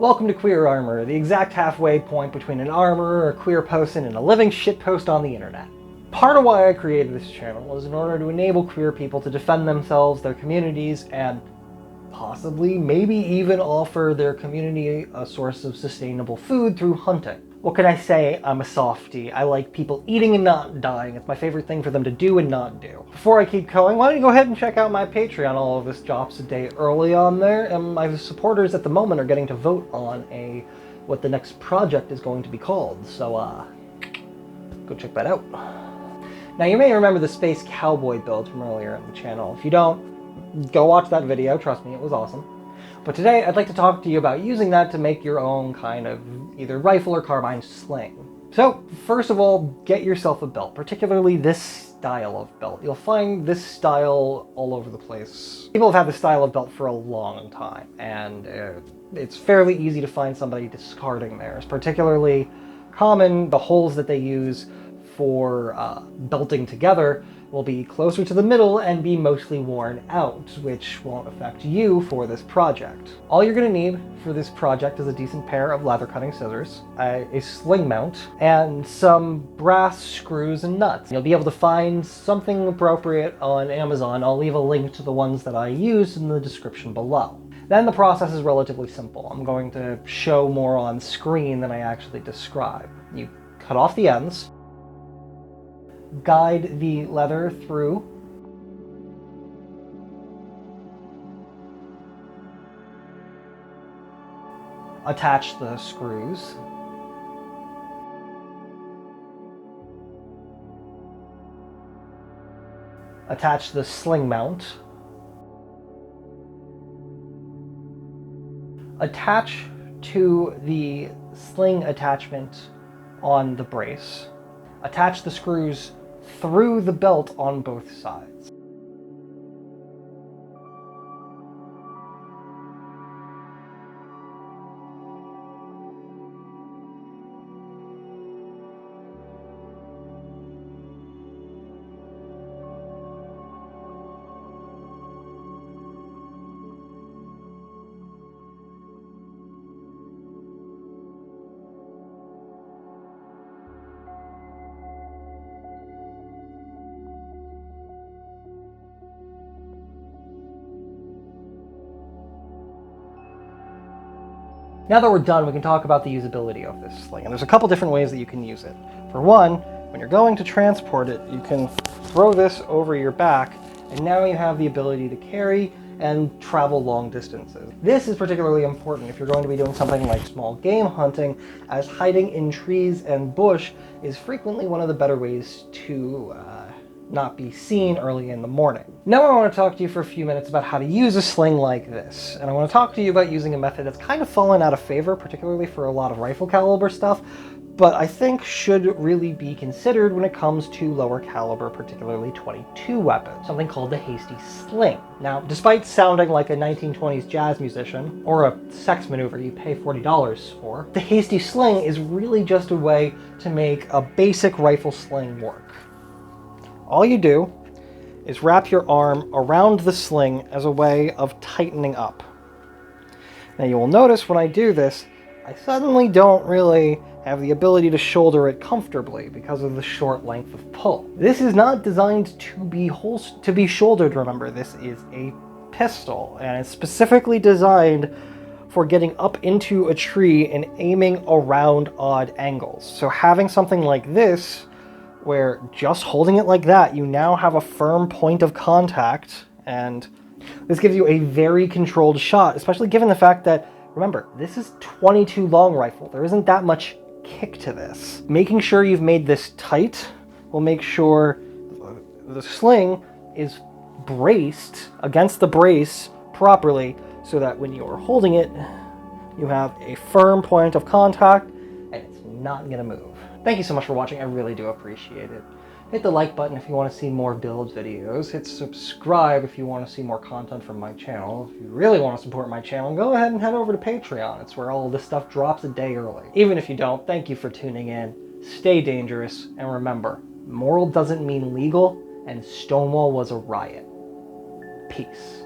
Welcome to Queer Armor, the exact halfway point between an armorer, a queer person, and a living shitpost on the internet. Part of why I created this channel was in order to enable queer people to defend themselves, their communities, and possibly, maybe even offer their community a source of sustainable food through hunting. What can I say? I'm a softie. I like people eating and not dying. It's my favorite thing for them to do and not do. Before I keep going, why don't you go ahead and check out my Patreon. All of this drops a day early on there, and my supporters at the moment are getting to vote on what the next project is going to be called. So, go check that out. Now, you may remember the Space Cowboy build from earlier on the channel. If you don't, go watch that video. Trust me, it was awesome. But today, I'd like to talk to you about using that to make your own kind of either rifle or carbine sling. So, first of all, get yourself a belt, particularly this style of belt. You'll find this style all over the place. People have had this style of belt for a long time, and it's fairly easy to find somebody discarding theirs. Particularly common, the holes that they use for belting together will be closer to the middle and be mostly worn out, which won't affect you for this project. All you're going to need for this project is a decent pair of leather cutting scissors, a sling mount, and some brass screws and nuts. You'll be able to find something appropriate on Amazon. I'll leave a link to the ones that I used in the description below. Then the process is relatively simple. I'm going to show more on screen than I actually describe. You cut off the ends, guide the leather through, attach the screws, attach the sling mount, attach to the sling attachment on the brace, attach the screws through the belt on both sides. Now that we're done, we can talk about the usability of this sling. And there's a couple different ways that you can use it. For one, when you're going to transport it, you can throw this over your back, and now you have the ability to carry and travel long distances. This is particularly important if you're going to be doing something like small game hunting, as hiding in trees and bush is frequently one of the better ways to not be seen early in the morning. Now I want to talk to you for a few minutes about how to use a sling like this. And I want to talk to you about using a method that's kind of fallen out of favor, particularly for a lot of rifle caliber stuff, but I think should really be considered when it comes to lower caliber, particularly .22 weapons, something called the hasty sling. Now, despite sounding like a 1920s jazz musician, or a sex maneuver you pay $40 for, the hasty sling is really just a way to make a basic rifle sling work. All you do is wrap your arm around the sling as a way of tightening up. Now you will notice when I do this, I suddenly don't really have the ability to shoulder it comfortably because of the short length of pull. This is not designed to be shouldered, remember. This is a pistol, and it's specifically designed for getting up into a tree and aiming around odd angles. So having something like this, where just holding it like that, you now have a firm point of contact, and this gives you a very controlled shot, especially given the fact that, remember, this is .22 long rifle. There isn't that much kick to this. Making sure you've made this tight will make sure the sling is braced against the brace properly, so that when you're holding it, you have a firm point of contact, and it's not gonna move. Thank you so much for watching, I really do appreciate it. Hit the like button if you want to see more build videos. Hit subscribe if you want to see more content from my channel. If you really want to support my channel, go ahead and head over to Patreon. It's where all of this stuff drops a day early. Even if you don't, thank you for tuning in. Stay dangerous, and remember, moral doesn't mean legal, and Stonewall was a riot. Peace.